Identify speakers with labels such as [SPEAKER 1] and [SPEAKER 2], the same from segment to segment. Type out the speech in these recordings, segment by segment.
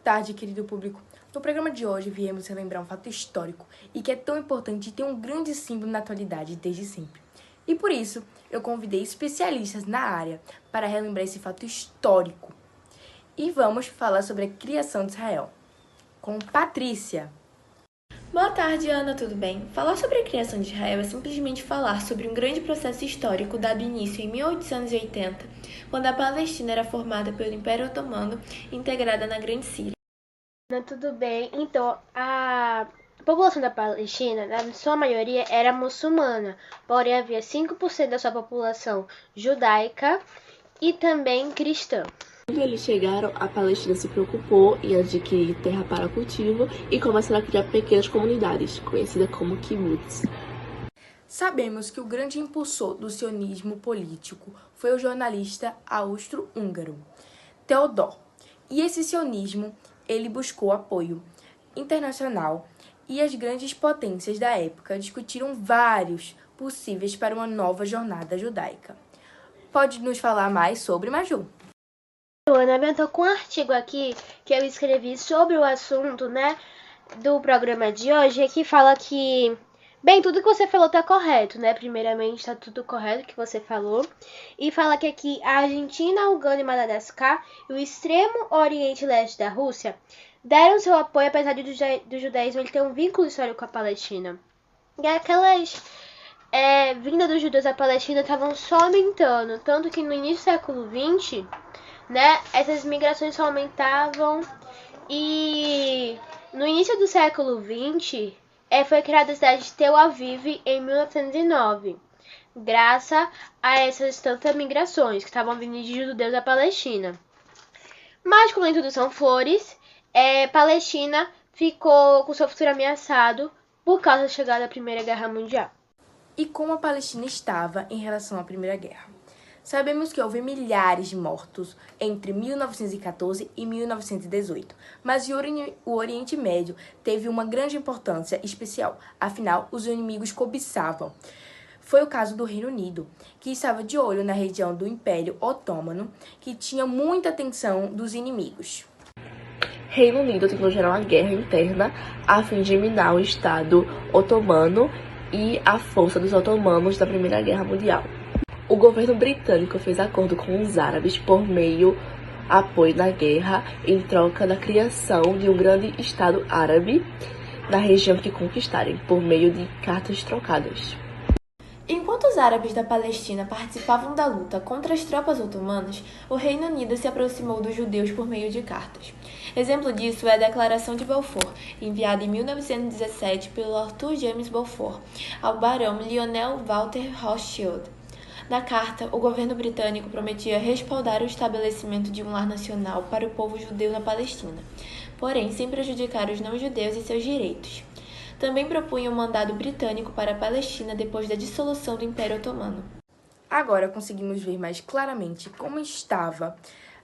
[SPEAKER 1] tarde, querido público. No programa de hoje, viemos relembrar um fato histórico e que é tão importante e tem um grande símbolo na atualidade desde sempre. E por isso, eu convidei especialistas na área para relembrar esse fato histórico. E vamos falar sobre a criação de Israel. Com Patrícia.
[SPEAKER 2] Boa tarde, Ana, tudo bem? Falar sobre a criação de Israel é simplesmente falar sobre um grande processo histórico dado início em 1880, quando a Palestina era formada pelo Império Otomano e integrada na Grande Síria.
[SPEAKER 3] Ana, tudo bem? Então, a população da Palestina, na sua maioria, era muçulmana, porém havia 5% da sua população judaica e também cristã.
[SPEAKER 4] Quando eles chegaram, a Palestina se preocupou em adquirir terra para cultivo e começaram a criar pequenas comunidades, conhecidas como kibbutz.
[SPEAKER 1] Sabemos que o grande impulsor do sionismo político foi o jornalista austro-húngaro, Theodor. E esse sionismo, ele buscou apoio internacional e as grandes potências da época discutiram vários possíveis para uma nova jornada judaica. Pode nos falar mais sobre Maju?
[SPEAKER 3] Ana, eu tô com um artigo aqui que eu escrevi sobre o assunto, do programa de hoje, que fala que, bem, tudo que você falou tá correto, Primeiramente, tá tudo correto que você falou. E fala que aqui a Argentina, a Uganda e Madagascar e o extremo oriente e leste da Rússia deram seu apoio, apesar do judaísmo ele ter um vínculo histórico com a Palestina. E aquelas vindas dos judeus à Palestina estavam só aumentando, tanto que no início do século XX, essas migrações só aumentavam, e no início do século XX foi criada a cidade de Tel Aviv em 1909, graças a essas tantas migrações que estavam vindo de judeus à Palestina. Mas como nem tudo são flores, Palestina ficou com seu futuro ameaçado por causa da chegada da Primeira Guerra Mundial.
[SPEAKER 1] E como a Palestina estava em relação à Primeira Guerra? Sabemos que houve milhares de mortos entre 1914 e 1918, mas o Oriente Médio teve uma grande importância especial, afinal, os inimigos cobiçavam. Foi o caso do Reino Unido, que estava de olho na região do Império Otomano, que tinha muita atenção dos inimigos.
[SPEAKER 4] Reino Unido tentou gerar uma guerra interna a fim de minar o Estado otomano e a força dos otomanos da Primeira Guerra Mundial. O governo britânico fez acordo com os árabes por meio apoio na guerra em troca da criação de um grande Estado árabe na região que conquistarem, por meio de cartas trocadas.
[SPEAKER 2] Enquanto os árabes da Palestina participavam da luta contra as tropas otomanas, o Reino Unido se aproximou dos judeus por meio de cartas. Exemplo disso é a Declaração de Balfour, enviada em 1917 pelo Arthur James Balfour ao barão Lionel Walter Rothschild. Na carta, o governo britânico prometia respaldar o estabelecimento de um lar nacional para o povo judeu na Palestina, porém sem prejudicar os não-judeus e seus direitos. Também propunha um mandado britânico para a Palestina depois da dissolução do Império Otomano.
[SPEAKER 1] Agora conseguimos ver mais claramente como estava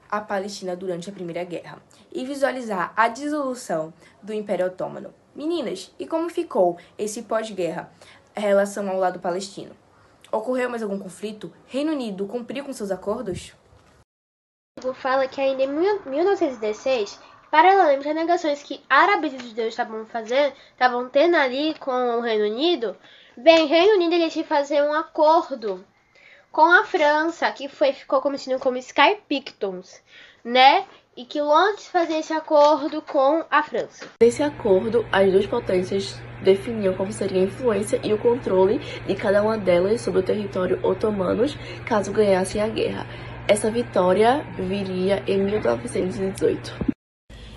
[SPEAKER 1] a Palestina durante a Primeira Guerra e visualizar a dissolução do Império Otomano. Meninas, e como ficou esse pós-guerra em relação ao lado palestino? Ocorreu mais algum conflito? Reino Unido cumpriu com seus acordos?
[SPEAKER 3] Fala que ainda em 1916, paralelamente às negações que árabes e judeus estavam tendo ali com o Reino Unido, o Reino Unido ele tinha que fazer um acordo com a França, que ficou conhecido como Sky Pictons, e que Londres fazia esse acordo com a França.
[SPEAKER 4] Nesse acordo, as duas potências definiam como seria a influência e o controle de cada uma delas sobre o território otomano caso ganhassem a guerra. Essa vitória viria em 1918.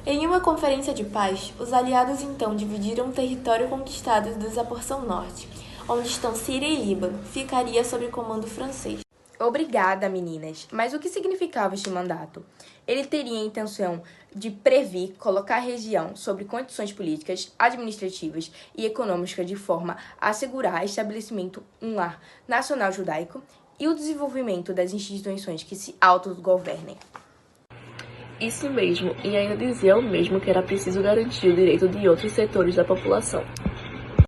[SPEAKER 2] Em uma conferência de paz, os aliados então dividiram o território conquistado da porção norte, onde estão Síria e Líbano, ficaria sob comando francês.
[SPEAKER 1] Obrigada, meninas. Mas o que significava este mandato? Ele teria a intenção de prever, colocar a região sobre condições políticas, administrativas e econômicas de forma a assegurar o estabelecimento de um lar nacional judaico e o desenvolvimento das instituições que se autogovernem.
[SPEAKER 4] Isso mesmo, e ainda diziam mesmo que era preciso garantir o direito de outros setores da população.